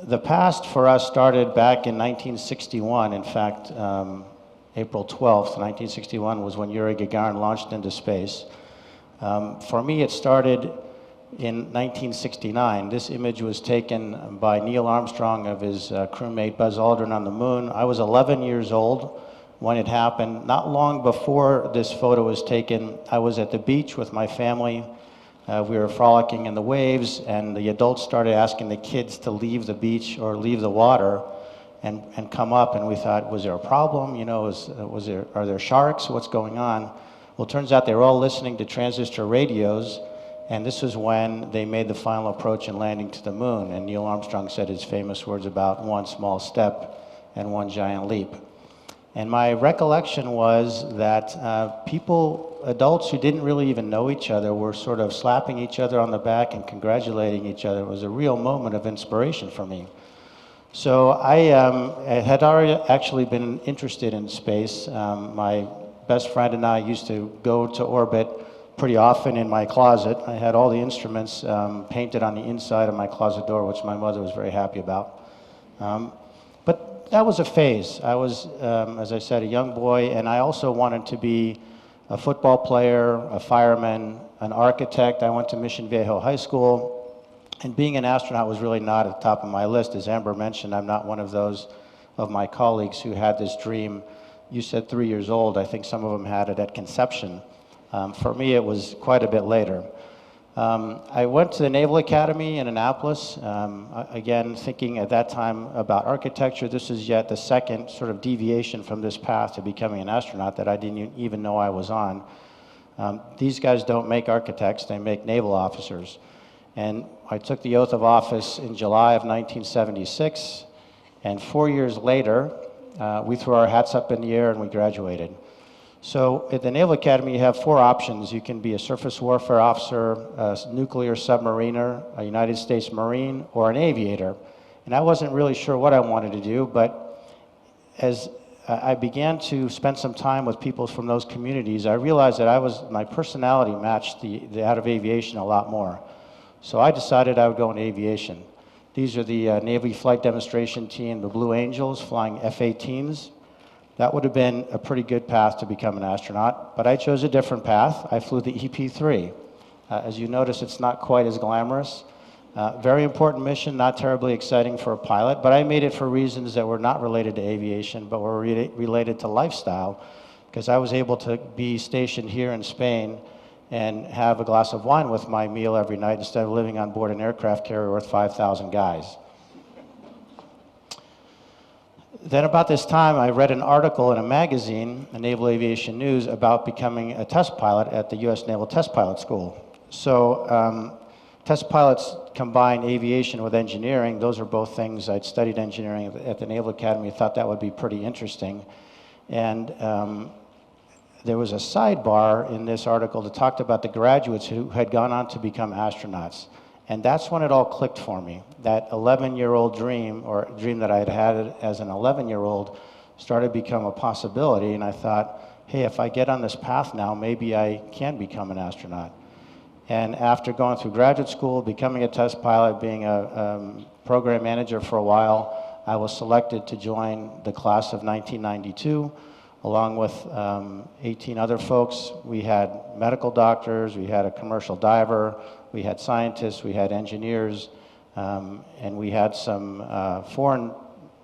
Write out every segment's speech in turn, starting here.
The past for us started back in 1961. In fact, April 12th, 1961 was when Yuri Gagarin launched into space. For me, it started in 1969. This image was taken by Neil Armstrong of his crewmate Buzz Aldrin on the moon. I was 11 years old when it happened. Not long before this photo was taken, I was at the beach with my family. We were frolicking in the waves, and the adults started asking the kids to leave the beach or leave the water and come up, and we thought, was there a problem? You know, are there sharks? What's going on? Well, it turns out they were all listening to transistor radios, and this was when they made the final approach and landing to the moon, and Neil Armstrong said his famous words about one small step and one giant leap. And my recollection was that adults who didn't really even know each other were sort of slapping each other on the back and congratulating each other. It was a real moment of inspiration for me. So I had already actually been interested in space. My best friend and I used to go to orbit pretty often in my closet. I had all the instruments painted on the inside of my closet door, which my mother was very happy about. But that was a phase. I was, as I said, a young boy, and I also wanted to be a football player, a fireman, an architect. I went to Mission Viejo High School. And being an astronaut was really not at the top of my list. As Amber mentioned, I'm not one of those of my colleagues who had this dream. You said 3 years old. I think some of them had it at conception. For me, it was quite a bit later. I went to the Naval Academy in Annapolis, again, thinking at that time about architecture. This is yet the second sort of deviation from this path to becoming an astronaut that I didn't even know I was on. These guys don't make architects, they make naval officers. And I took the oath of office in July of 1976, and 4 years later, we threw our hats up in the air and we graduated. So at the Naval Academy, you have four options. You can be a surface warfare officer, a nuclear submariner, a United States Marine, or an aviator. And I wasn't really sure what I wanted to do, but as I began to spend some time with people from those communities, I realized that my personality matched that of aviation a lot more. So I decided I would go into aviation. These are the Navy Flight Demonstration Team, the Blue Angels, flying F-18s. That would have been a pretty good path to become an astronaut, but I chose a different path. I flew the EP-3. As you notice, it's not quite as glamorous. Very important mission, not terribly exciting for a pilot, but I made it for reasons that were not related to aviation, but were related to lifestyle, because I was able to be stationed here in Spain and have a glass of wine with my meal every night instead of living on board an aircraft carrier with 5,000 guys. Then about this time, I read an article in a magazine, a Naval Aviation News, about becoming a test pilot at the U.S. Naval Test Pilot School. So test pilots combine aviation with engineering. Those are both things. I'd studied engineering at the Naval Academy, thought that would be pretty interesting. And there was a sidebar in this article that talked about the graduates who had gone on to become astronauts. And that's when it all clicked for me. That 11-year-old dream, or dream that I had had as an 11-year-old, started to become a possibility. And I thought, hey, if I get on this path now, maybe I can become an astronaut. And after going through graduate school, becoming a test pilot, being a program manager for a while, I was selected to join the class of 1992. Along with 18 other folks. We had medical doctors, we had a commercial diver, we had scientists, we had engineers, and we had some foreign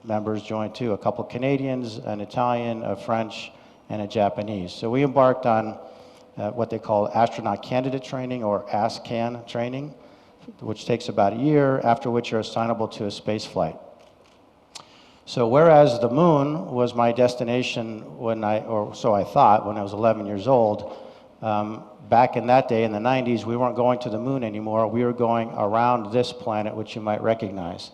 members join too, a couple Canadians, an Italian, a French, and a Japanese. So we embarked on what they call astronaut candidate training, or ASCAN training, which takes about a year, after which you're assignable to a space flight. So whereas the moon was my destination or so I thought, when I was 11 years old, back in that day, in the 90s, we weren't going to the moon anymore. We were going around this planet, which you might recognize.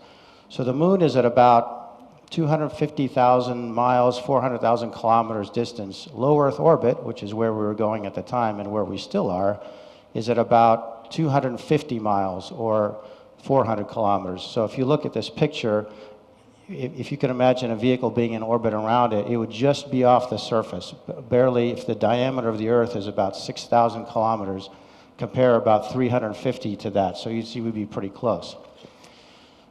So the moon is at about 250,000 miles, 400,000 kilometers distance. Low Earth orbit, which is where we were going at the time and where we still are, is at about 250 miles or 400 kilometers. So if you look at this picture, if you can imagine a vehicle being in orbit around it, it would just be off the surface. Barely, if the diameter of the Earth is about 6,000 kilometers, compare about 350 to that. So you'd see we'd be pretty close.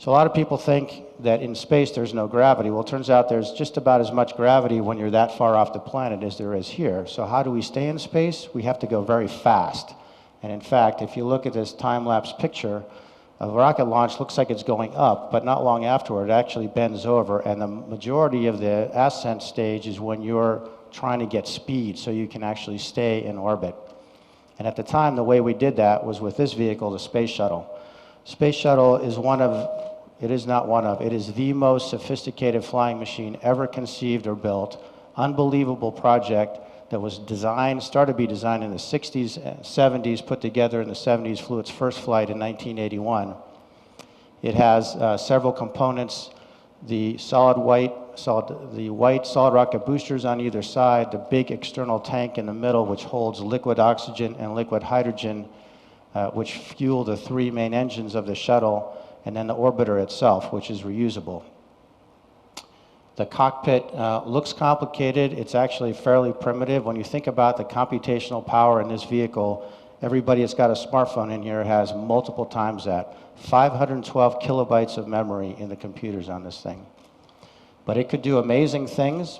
So a lot of people think that in space there's no gravity. Well, it turns out there's just about as much gravity when you're that far off the planet as there is here. So how do we stay in space? We have to go very fast. And in fact, if you look at this time-lapse picture, a rocket launch looks like it's going up, but not long afterward, it actually bends over, and the majority of the ascent stage is when you're trying to get speed so you can actually stay in orbit. And at the time, the way we did that was with this vehicle, the Space Shuttle. Space Shuttle is it is the most sophisticated flying machine ever conceived or built. Unbelievable project that was started to be designed in the 60s, 70s, put together in the 70s, flew its first flight in 1981. It has several components: the white solid rocket boosters on either side, the big external tank in the middle, which holds liquid oxygen and liquid hydrogen, which fuel the three main engines of the shuttle, and then the orbiter itself, which is reusable. The cockpit looks complicated. It's actually fairly primitive. When you think about the computational power in this vehicle, everybody that's got a smartphone in here has multiple times that. 512 kilobytes of memory in the computers on this thing. But it could do amazing things.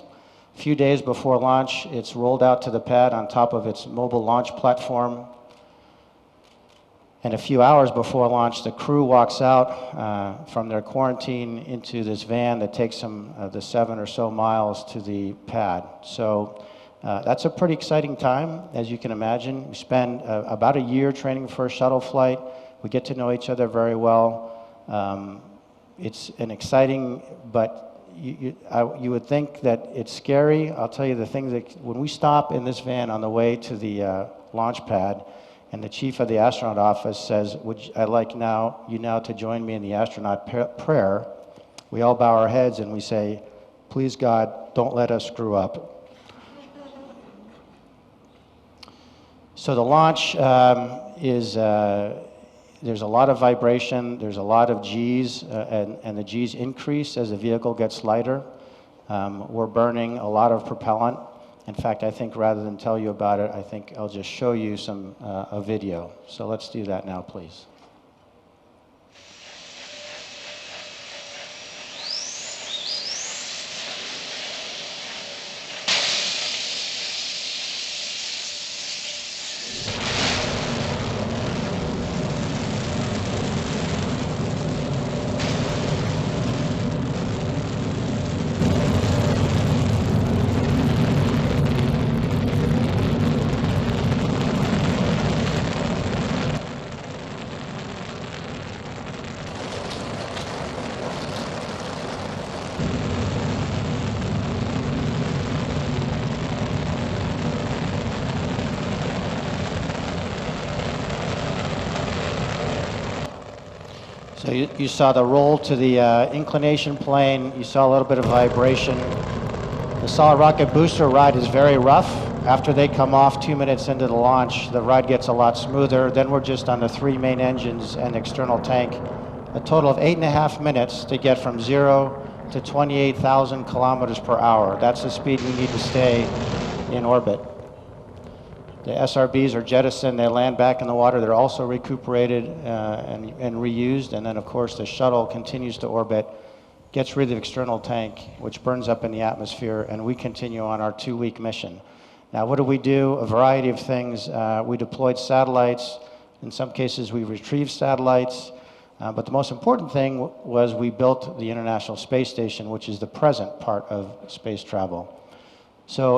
A few days before launch, it's rolled out to the pad on top of its mobile launch platform. And a few hours before launch, the crew walks out from their quarantine into this van that takes them the 7 or so miles to the pad. So that's a pretty exciting time, as you can imagine. We spend about a year training for a shuttle flight. We get to know each other very well. It's an exciting, but you would think that it's scary. I'll tell you the things that, when we stop in this van on the way to the launch pad, and the chief of the astronaut office says, I'd like you now to join me in the astronaut prayer. We all bow our heads and we say, please God, don't let us screw up. So the launch there's a lot of vibration, there's a lot of G's, and the G's increase as the vehicle gets lighter. We're burning a lot of propellant. In fact, I think rather than tell you about it, I think I'll just show you a video. So let's do that now, please. So you saw the roll to the inclination plane. You saw a little bit of vibration. The solid rocket booster ride is very rough. After they come off 2 minutes into the launch, the ride gets a lot smoother. Then we're just on the three main engines and external tank. A total of 8.5 minutes to get from 0 to 28,000 kilometers per hour. That's the speed we need to stay in orbit. The SRBs are jettisoned, they land back in the water, they're also recuperated and reused, and then of course the shuttle continues to orbit, gets rid of the external tank, which burns up in the atmosphere, and we continue on our 2-week mission. Now what do? A variety of things. We deployed satellites, in some cases we retrieved satellites, but the most important thing was we built the International Space Station, which is the present part of space travel. So